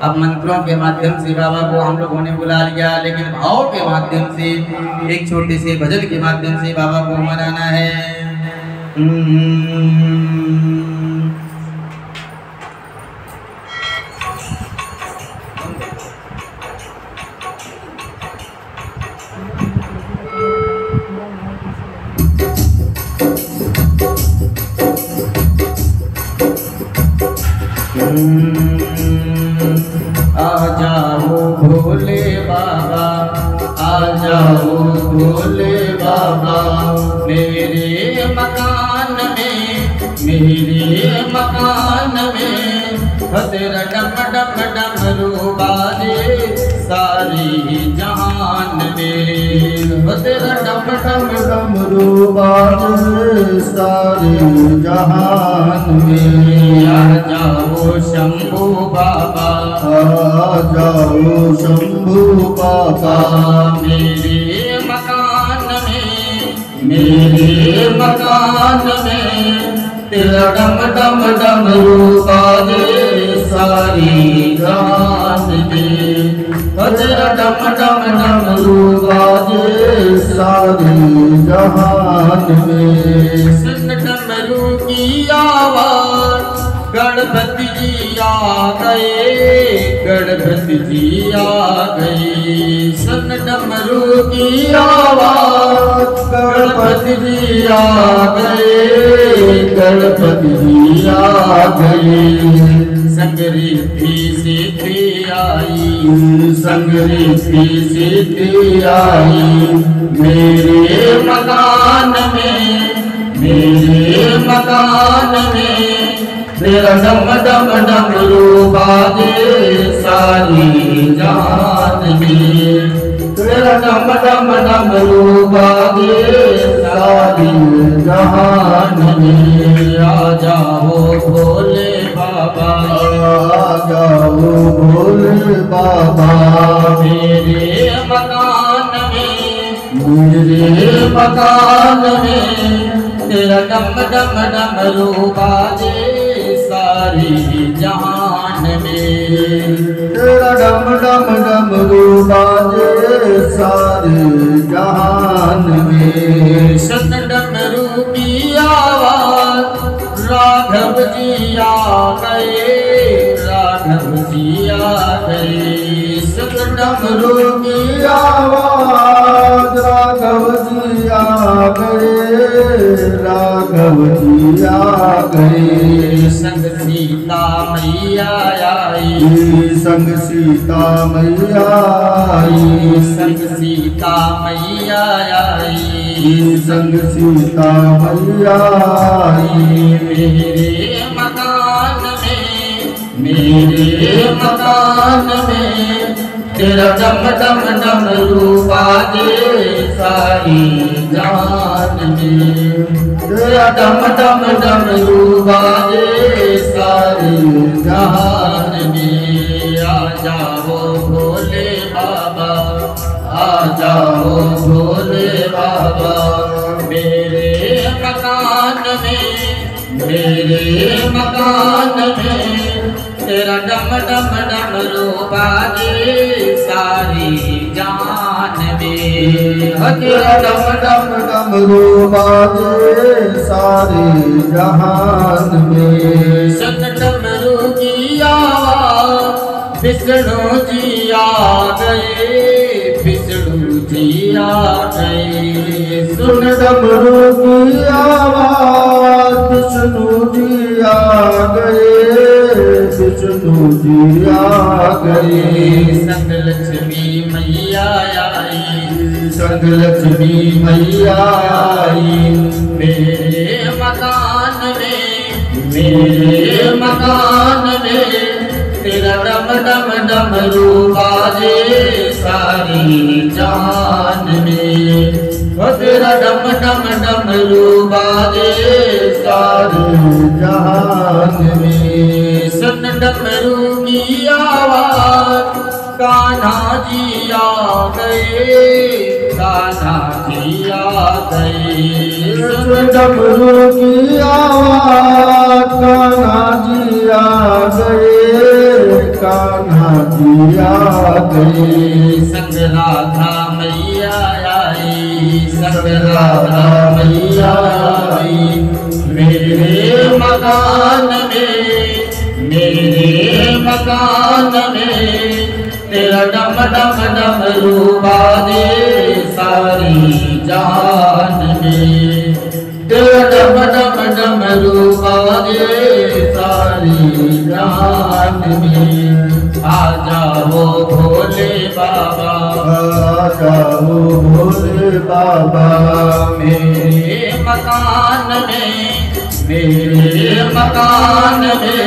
अब मंत्रों के माध्यम से बाबा को हम लोगों ने बुला लिया, लेकिन भाव के माध्यम से एक छोटे से भजन के माध्यम से बाबा को मनाना है। आ जाओ भोले बाबा, आ जाओ भोले बाबा, मेरे मकान में तेरा डम डम डमरू बाजे सारी जहान में, तेरा डम डम डमरू बाजे सारी जहान में। आ जाओ शंभू बाबा, आ जाओ शंभू बाबा, मेरे मकान में तेरा डम डम डमरू बाजे सारी जहान में, तेरा डम डम डमरू बाजे सारी जहान में। सुन डमरू की आवाज गणपति जी आ गए, गणपति जी आ गए। सुन डमरू की आवाज गणपति जी आ गए, गणपति जी आ गए। संगरीति सिद्धि आई, संगरीति सिद्धि आई, मेरे मकान में तेरा डम डम डमरू बाजे सारी जान में, तेरा डम डम डमरू बाजे सारी जहान में। आ जाओ भोले बाबा, आ जाओ भोले बाबा, मेरे मकान में तेरा डम डम डमरू बाजे सारी जहान में, तेरा डम डम डमरू बाजे सारी जहान में। सुन डमरू की आवाज राघव जी आ गए, राघव जी आ गए। सुन डमरू की आवाज राघव जी आ गए, राघव जी आ गए। संग सीता मैया आई, संग सीता मैया आई, संग सीता मैया आई, संग सीता मैया आई। मेरे मकान में तेरा डम डम डमरू बाजे सारी जान में, तेरा डम डम डमरू बाजे सारी जान में। आ जाओ भोले बाबा, आ जाओ भोले बाबा, मेरे मकान में तेरा डम डम डमरू बाजे सारी जान में, तेरा डम डम डमरू बाजे सारी जहान में। सुन डमरू की आवाज विष्णु जी आ गए, विष्णु जी आ गए। सुन डमरू की आवाज विष्णु जी आ गए, विष्णु जी आ गए। संग लक्ष्मी मैया आई, संग लक्ष्मी मैया आई। मेरे मकान में तेरा डम डम डमरू बाजे सारी जान में, तेरा डम डम डमरू बाजे सारी जान में। सुन डमरू की आवाज कान्हा जी आ गए, कान्हा जी आ गए। सुन डमरू की आवाज कान्हा जी आ गए, कान्हा सिया के संग राधा मैया आई, संग राधा मैया आई। मेरे मकान में तेरा डम डम डमरू बाजे सारी जान में, तेरा डम डम डमरू बाजे सारी जान में। आ जाओ भोले बाबा, आ जाओ भोले बाबा। मेरे मकान में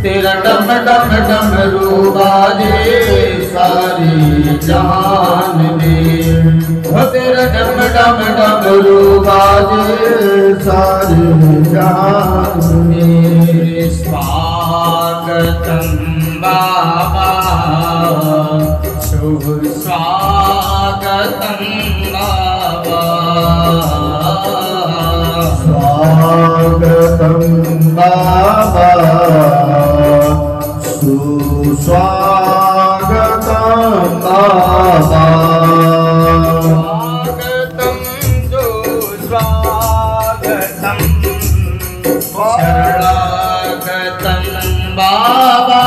तेरा डम डम डमरू बाजे सारी जान में, वो तेरा डम डम डमरू बाजे सारी जान में। स्वागतम बाबा, शुभ स्वागतम बाबा, स्वागतम बाबा, सुस्वागतम बाबा। स्वागतम सुस्वागतम शरणागतम बाबा,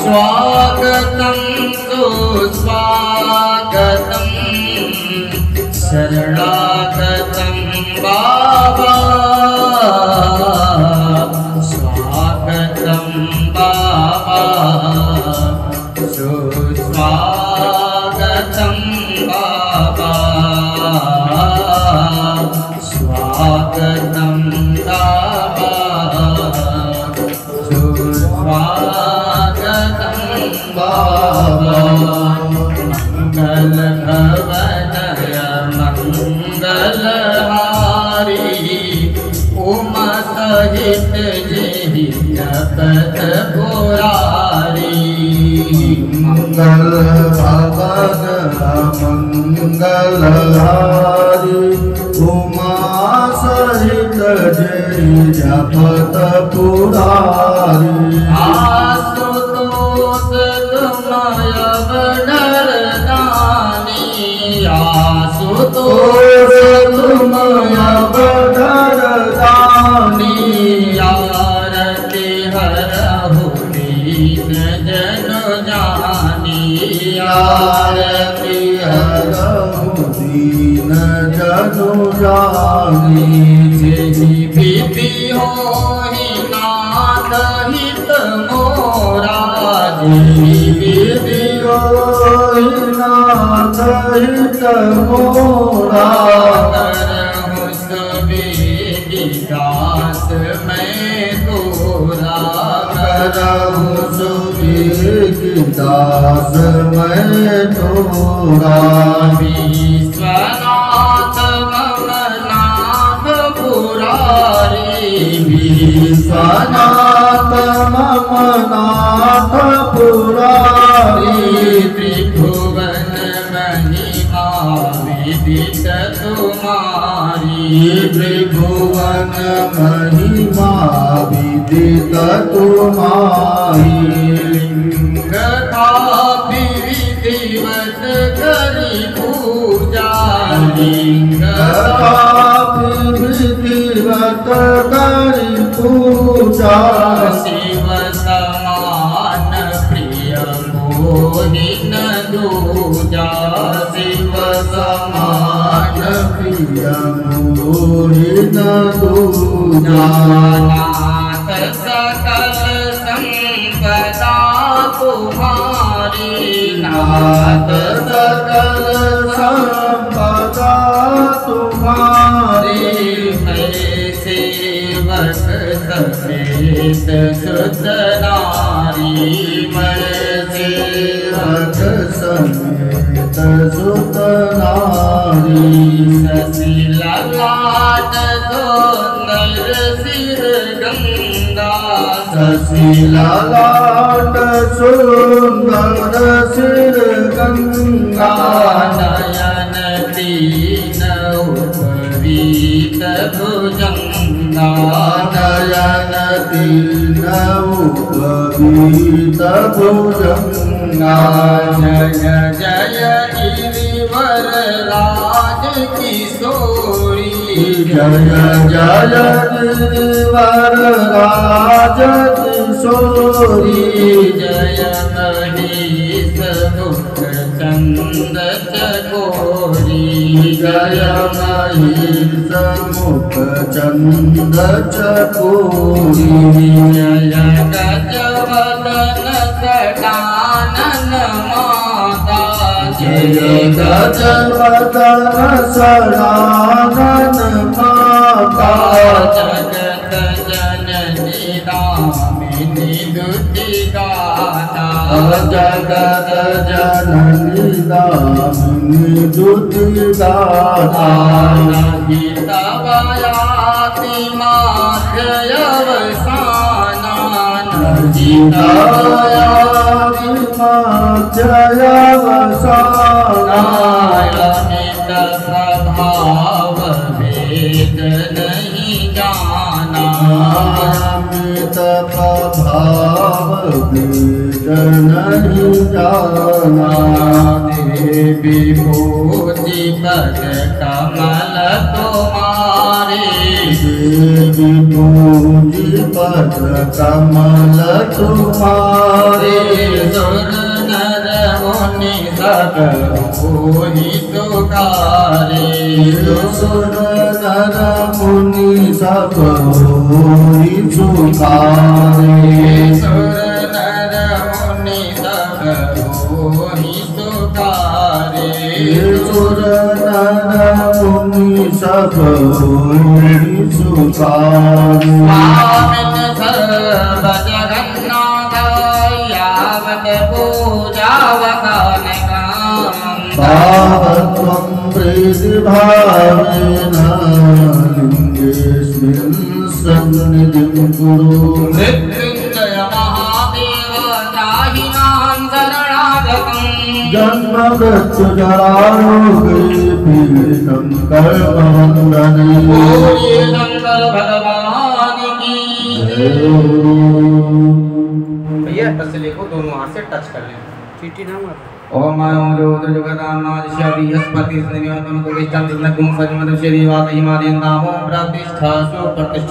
स्वागतम सुस्वागतम शरणागतम बाबा, स्वागतम बाबा, सुस्वागतम बाबा, स्वागतम बाबा, सुस्वागतम बाबा। मंगल भवनय मंगलहारी, उमा सहित जेहि जपत पुरारी। मंगल भवन मंगलहारी, उमा सहित जय जपत पुरारी। आशुतोष तुमय वरदानी, आशुतोष तुमय वरदानी। आरती हरहु दीन जन जानी, आरती हरहु दीन जनु जानी। जेहि विधि होहि नाथ हित मोरा, जेहि विधि होहि नाथ हित मोरा। करहु सुबेदी दास मैं तोरा, करहु सुबेदी दास मैं तोरा। विश्वनाथ मम नाथ पुरारी, विश्वनाथ मम नाथ पुरारी। त्रिभुवन महिमा विदित तुम्हारी, त्रिभुवन महिमा विदित तुम्हारी। लिंग थापि विधिवत करि पूजा, लिंग थापि विधिवत करि पूजा। शिव समान प्रिय मोहि न दूजा, शिव समान प्रिय मोहि न दूजा। नाथ सकल संपदा तुम्हारी, नाथ सकल संपदा तुम्हारी। मैं सेवक समेत सुत नारी, मैं सेवक समेत सुत नारी। शशि ललाट सुंदर सिर गंगा, शशि ललाट सुंदर सिर गंगा। नयन तीन उपवीत भुजंगा, नयन तीन पीत भुजंगा जय जय गिरिवर राज किशोरी जय जय गिरिवर राज किशोरी जय महेश मुख चंद चकोरी जय महेश मुख चंद चकोरी जय गजवदन सदानन माता जय गजवदन सदानन माता जगत जननी दामिनी दुति गाता जगत जननी दामिनी दुति गाता गीता वायाति माध्यवसाना गीता वायाति माध्यवसाना अमित प्रभाव वेद नहीं जाना अमित प्रभाव वेद नहीं जाना देवी पूजी पद कमल तुम्हारे देवी पूजी पद कमल तुम्हारे सुर नर मुनि सब होहि तुकारे सुर नर मुनि सब होहि सुखारे सुर नर मुनि सब होहि तुकारे सुर नर मुनि सब होहि सुखारे स्वामिन सर्व जगन्नाथ यावत पूजावकान तावत्त्वं प्रीतिभावेन लिङ्गेऽस्मिन् सन्निधिं कुरु मृत्युञ्जय महादेव त्राहि मां शरणागतम् जन्म मृत्यु जरारोगे पीडितं कर्मबन्धने बोलिए शंकर भगवान की भैया टच लिखो दोनों हाथ से टच कर लें चीटी ना मार ओम आयों जो जगदानाथ शरी हस्पति स्नेह तम तो विष्टम जिन गुण सजमद शरीवात हिमालयन नामो प्रतिष्ठा सु प्रतिष्ठा